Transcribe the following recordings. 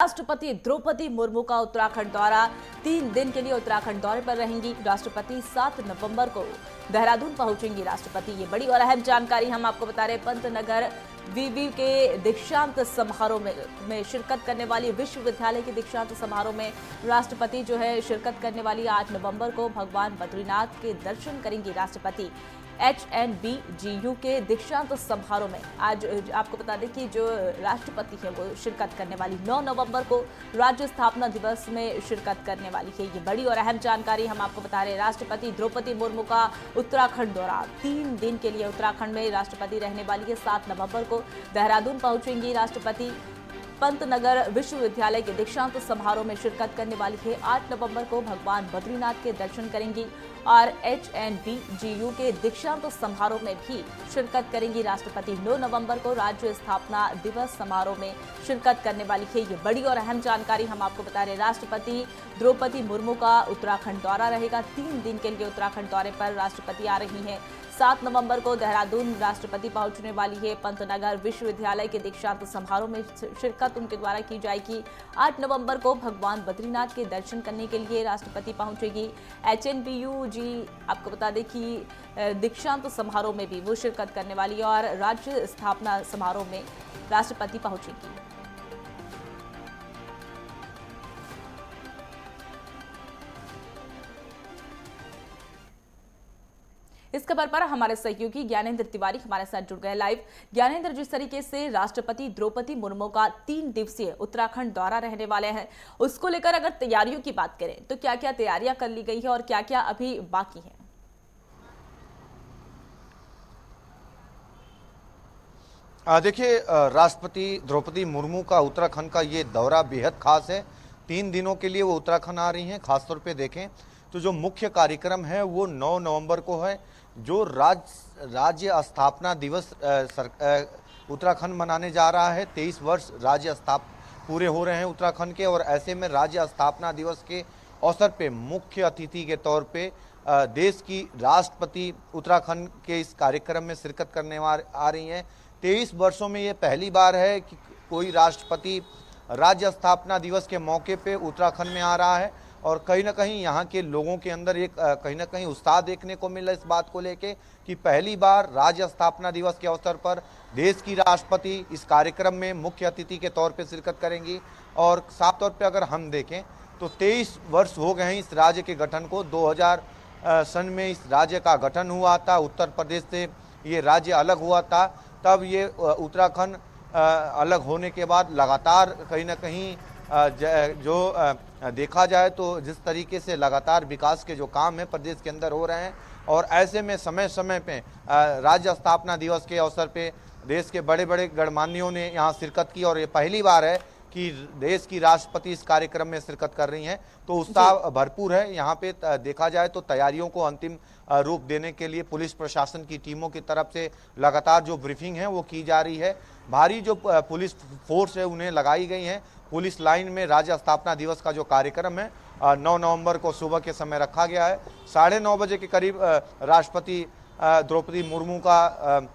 राष्ट्रपति द्रौपदी मुर्मू का उत्तराखंड दौरा 3 दिन के लिए उत्तराखंड दौरे पर रहेंगी। राष्ट्रपति 7 नवंबर को देहरादून पहुंचेंगी। राष्ट्रपति ये बड़ी और अहम जानकारी हम आपको बता रहे हैं। पंतनगर विवि के दीक्षांत समारोह में शिरकत करने वाली विश्वविद्यालय के दीक्षांत समारोह में राष्ट्रपति जो है शिरकत करने वाली 8 नवंबर को भगवान बद्रीनाथ के दर्शन करेंगी। राष्ट्रपति HNBGU के दीक्षांत समारोह में आज आपको बता दें कि जो राष्ट्रपति है वो शिरकत करने वाली 9 नवंबर को राज्य स्थापना दिवस में शिरकत करने वाली है। ये बड़ी और अहम जानकारी हम आपको बता रहे हैं। राष्ट्रपति द्रौपदी मुर्मू का उत्तराखंड दौरा 3 दिन के लिए उत्तराखंड में राष्ट्रपति रहने वाली है। 7 नवंबर को देहरादून पहुंचेंगी। राष्ट्रपति पंतनगर विश्वविद्यालय के दीक्षांत समारोह में शिरकत करने वाली है। 8 नवंबर को भगवान बद्रीनाथ के दर्शन करेंगी और HNBGU के दीक्षांत समारोह में भी शिरकत करेंगी। राष्ट्रपति 9 नवंबर को राज्य स्थापना दिवस समारोह में शिरकत करने वाली है। ये बड़ी और अहम जानकारी हम आपको बता रहे हैं। राष्ट्रपति द्रौपदी मुर्मू का उत्तराखंड दौरा रहेगा। 3 दिन के लिए उत्तराखंड दौरे पर राष्ट्रपति आ रही हैं। 7 नवंबर को देहरादून राष्ट्रपति पहुंचने वाली है। पंतनगर विश्वविद्यालय के दीक्षांत समारोह में शिरकत उनके द्वारा की जाएगी। 8 नवंबर को भगवान बद्रीनाथ के दर्शन करने के लिए राष्ट्रपति पहुंचेगी। HNBUG आपको बता दें कि दीक्षांत समारोह में भी वो शिरकत करने वाली है और राज्य स्थापना समारोह में राष्ट्रपति पहुंचेगी। इस खबर पर हमारे सहयोगी ज्ञानेंद्र तिवारी हमारे साथ जुड़ गए लाइव। ज्ञानेंद्र, जिस तरीके से राष्ट्रपति द्रौपदी मुर्मू का 3 दिवसीय उत्तराखंड दौरा रहने वाले हैं, उसको लेकर अगर तैयारियों की बात करें तो क्या क्या तैयारियां कर ली गई है और क्या क्या अभी बाकी है? देखिए, राष्ट्रपति द्रौपदी मुर्मू का उत्तराखंड का ये दौरा बेहद खास है। 3 दिनों के लिए वो उत्तराखंड आ रही हैं। खासतौर पे देखें तो जो मुख्य कार्यक्रम है वो 9 नवंबर को है, जो राज्य स्थापना दिवस उत्तराखंड मनाने जा रहा है। 23 वर्ष राज्य पूरे हो रहे हैं उत्तराखंड के, और ऐसे में राज्य स्थापना दिवस के अवसर पे मुख्य अतिथि के तौर पे देश की राष्ट्रपति उत्तराखंड के इस कार्यक्रम में शिरकत करने आ रही हैं। 23 वर्षों में ये पहली बार है कि कोई राष्ट्रपति राज्य स्थापना दिवस के मौके पे उत्तराखंड में आ रहा है, और कहीं ना कहीं यहाँ के लोगों के अंदर एक कहीं ना कहीं उत्साह देखने को मिला इस बात को लेके कि पहली बार राज्य स्थापना दिवस के अवसर पर देश की राष्ट्रपति इस कार्यक्रम में मुख्य अतिथि के तौर पे शिरकत करेंगी। और साफ तौर पे अगर हम देखें तो 23 वर्ष हो गए हैं इस राज्य के गठन को। 2000 सन में इस राज्य का गठन हुआ था। उत्तर प्रदेश से ये राज्य अलग हुआ था। तब ये उत्तराखंड अलग होने के बाद लगातार कहीं ना कहीं जो देखा जाए तो जिस तरीके से लगातार विकास के जो काम है प्रदेश के अंदर हो रहे हैं, और ऐसे में समय समय पे राज्य स्थापना दिवस के अवसर पे देश के बड़े बड़े गणमान्यों ने यहाँ शिरकत की, और ये पहली बार है कि देश की राष्ट्रपति इस कार्यक्रम में शिरकत कर रही हैं। तो उत्साह भरपूर है यहाँ पे। देखा जाए तो तैयारियों को अंतिम रूप देने के लिए पुलिस प्रशासन की टीमों की तरफ से लगातार जो ब्रीफिंग है वो की जा रही है। भारी जो पुलिस फोर्स है उन्हें लगाई गई है। पुलिस लाइन में राज्य स्थापना दिवस का जो कार्यक्रम है 9 नवंबर को सुबह के समय रखा गया है। 9:30 बजे के करीब राष्ट्रपति द्रौपदी मुर्मू का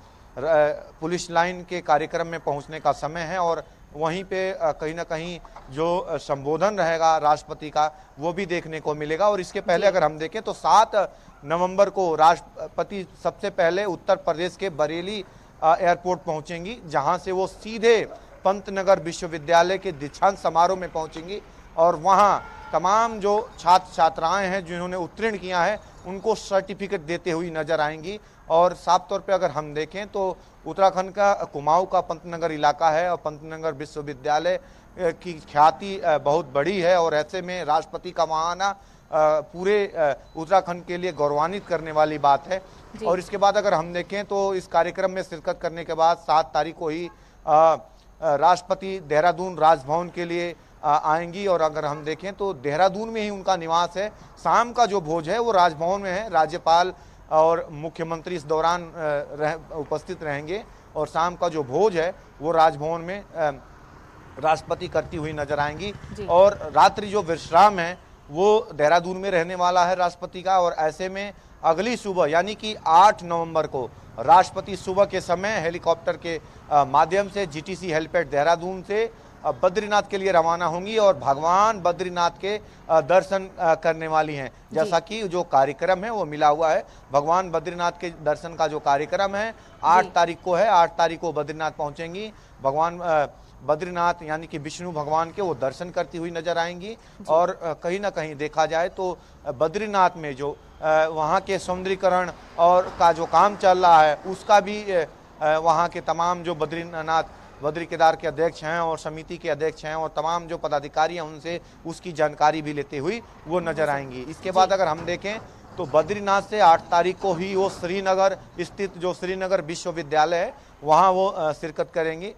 पुलिस लाइन के कार्यक्रम में पहुंचने का समय है, और वहीं पे कहीं ना कहीं जो संबोधन रहेगा राष्ट्रपति का वो भी देखने को मिलेगा। और इसके पहले अगर हम देखें तो 7 नवंबर को राष्ट्रपति सबसे पहले उत्तर प्रदेश के बरेली एयरपोर्ट पहुंचेंगी, जहां से वो सीधे पंतनगर विश्वविद्यालय के दीक्षांत समारोह में पहुंचेंगी, और वहां तमाम जो छात्र छात्राएं हैं जिन्होंने उत्तीर्ण किया है उनको सर्टिफिकेट देते हुई नजर आएंगी। और साफ तौर पे अगर हम देखें तो उत्तराखंड का कुमाऊं का पंतनगर इलाका है, और पंतनगर विश्वविद्यालय की ख्याति बहुत बड़ी है, और ऐसे में राष्ट्रपति का वहाँ आना पूरे उत्तराखंड के लिए गौरवान्वित करने वाली बात है। और इसके बाद अगर हम देखें तो इस कार्यक्रम में शिरकत करने के बाद 7 तारीख को ही राष्ट्रपति देहरादून राजभवन के लिए आएंगी, और अगर हम देखें तो देहरादून में ही उनका निवास है। शाम का जो भोज है वो राजभवन में है। राज्यपाल और मुख्यमंत्री इस दौरान उपस्थित रहेंगे, और शाम का जो भोज है वो राजभवन में राष्ट्रपति करती हुई नजर आएंगी। और रात्रि जो विश्राम है वो देहरादून में रहने वाला है राष्ट्रपति का। और ऐसे में अगली सुबह यानी कि 8 नवंबर को राष्ट्रपति सुबह के समय हेलीकॉप्टर के माध्यम से जीटीसी हेलीपैड देहरादून से बद्रीनाथ के लिए रवाना होंगी और भगवान बद्रीनाथ के दर्शन करने वाली हैं। जैसा कि जो कार्यक्रम है वो मिला हुआ है, भगवान बद्रीनाथ के दर्शन का जो कार्यक्रम है 8 तारीख को है। 8 तारीख को बद्रीनाथ पहुंचेंगी। भगवान बद्रीनाथ यानी कि विष्णु भगवान के वो दर्शन करती हुई नजर आएंगी। और कहीं ना कहीं देखा जाए तो बद्रीनाथ में जो वहाँ के सौंदर्यीकरण और का जो काम चल रहा है उसका भी वहाँ के तमाम जो बद्री केदार के अध्यक्ष हैं और समिति के अध्यक्ष हैं और तमाम जो पदाधिकारी हैं उनसे उसकी जानकारी भी लेते हुई वो नजर आएंगी। इसके बाद अगर हम देखें तो बद्रीनाथ से 8 तारीख को ही वो श्रीनगर स्थित जो श्रीनगर विश्वविद्यालय है वहाँ वो शिरकत करेंगी।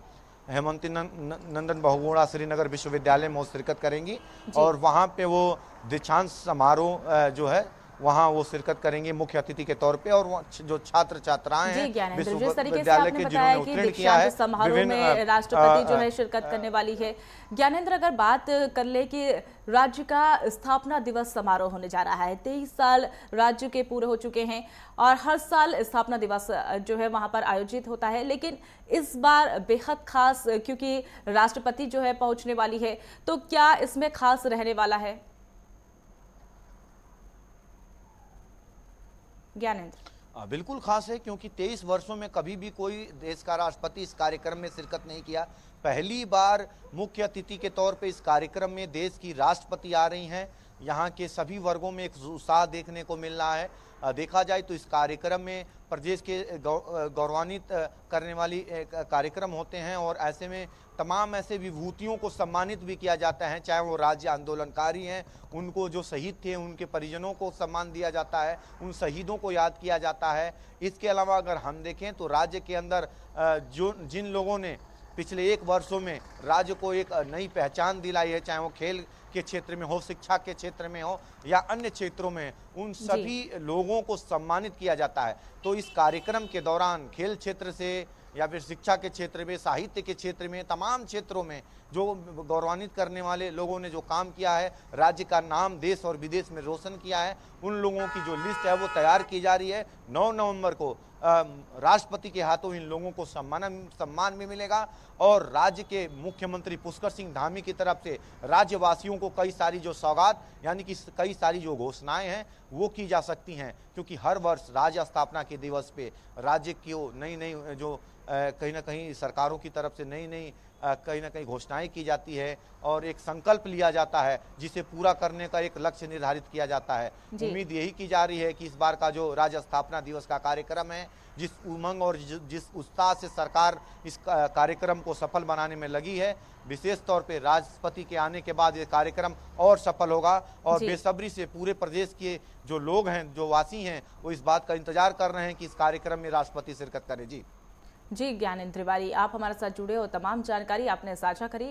हेमंती नंदन बहुगुणा श्रीनगर विश्वविद्यालय में वो शिरकत करेंगी और वहाँ पे वो दीक्षांत समारोह जो है वहाँ वो शिरकत करेंगे मुख्य अतिथि के तौर पे। और जो छात्र छात्राएं हैं विश्वविद्यालय के जिन्होंने उत्तीर्ण किया है समारोह में राष्ट्रपति जो है शिरकत करने वाली है। ज्ञानेंद्र, अगर बात कर ले कि राज्य का स्थापना दिवस समारोह होने जा रहा है, 23 साल राज्य के पूरे हो चुके हैं और हर साल स्थापना दिवस जो है वहां पर आयोजित होता है, लेकिन इस बार बेहद खास क्योंकि राष्ट्रपति जो है पहुंचने वाली है, तो क्या इसमें खास रहने वाला है ज्ञानेंद्र? बिल्कुल खास है क्योंकि 23 वर्षों में कभी भी कोई देश का राष्ट्रपति इस कार्यक्रम में शिरकत नहीं किया। पहली बार मुख्य अतिथि के तौर पे इस कार्यक्रम में देश की राष्ट्रपति आ रही हैं। यहाँ के सभी वर्गों में एक उत्साह देखने को मिल रहा है। देखा जाए तो इस कार्यक्रम में प्रदेश के गौरवान्वित करने वाली कार्यक्रम होते हैं और ऐसे में तमाम ऐसे विभूतियों को सम्मानित भी किया जाता है, चाहे वो राज्य आंदोलनकारी हैं, उनको जो शहीद थे उनके परिजनों को सम्मान दिया जाता है, उन शहीदों को याद किया जाता है। इसके अलावा अगर हम देखें तो राज्य के अंदर जिन लोगों ने पिछले 1 वर्षों में राज्य को एक नई पहचान दिलाई है, चाहे वो खेल के क्षेत्र में हो, शिक्षा के क्षेत्र में हो या अन्य क्षेत्रों में, उन सभी लोगों को सम्मानित किया जाता है। तो इस कार्यक्रम के दौरान खेल क्षेत्र से या फिर शिक्षा के क्षेत्र में, साहित्य के क्षेत्र में, तमाम क्षेत्रों में जो गौरवान्वित करने वाले लोगों ने जो काम किया है, राज्य का नाम देश और विदेश में रोशन किया है, उन लोगों की जो लिस्ट है वो तैयार की जा रही है। 9 नवंबर को राष्ट्रपति के हाथों इन लोगों को सम्मान भी मिलेगा और राज्य के मुख्यमंत्री पुष्कर सिंह धामी की तरफ से राज्यवासियों को कई सारी जो सौगात यानी कि कई सारी जो घोषणाएं हैं वो की जा सकती हैं, क्योंकि हर वर्ष राज्य स्थापना के दिवस पे राज्य की नई जो कहीं ना कहीं सरकारों की तरफ से नई कहीं ना कहीं घोषणाएं की जाती है और एक संकल्प लिया जाता है जिसे पूरा करने का एक लक्ष्य निर्धारित किया जाता है। उम्मीद यही की जा रही है कि इस बार का जो राज्य स्थापना दिवस का कार्यक्रम है, जिस उमंग और जिस उत्साह से सरकार इस कार्यक्रम को सफल बनाने में लगी है, विशेष तौर पे राष्ट्रपति के आने के बाद ये कार्यक्रम और सफल होगा और बेसब्री से पूरे प्रदेश के जो लोग हैं, जो वासी हैं, वो इस बात का इंतजार कर रहे हैं कि इस कार्यक्रम में राष्ट्रपति शिरकत करें। जी ज्ञानेंद्र तिवारी, आप हमारे साथ जुड़े हो, तमाम जानकारी आपने साझा करी।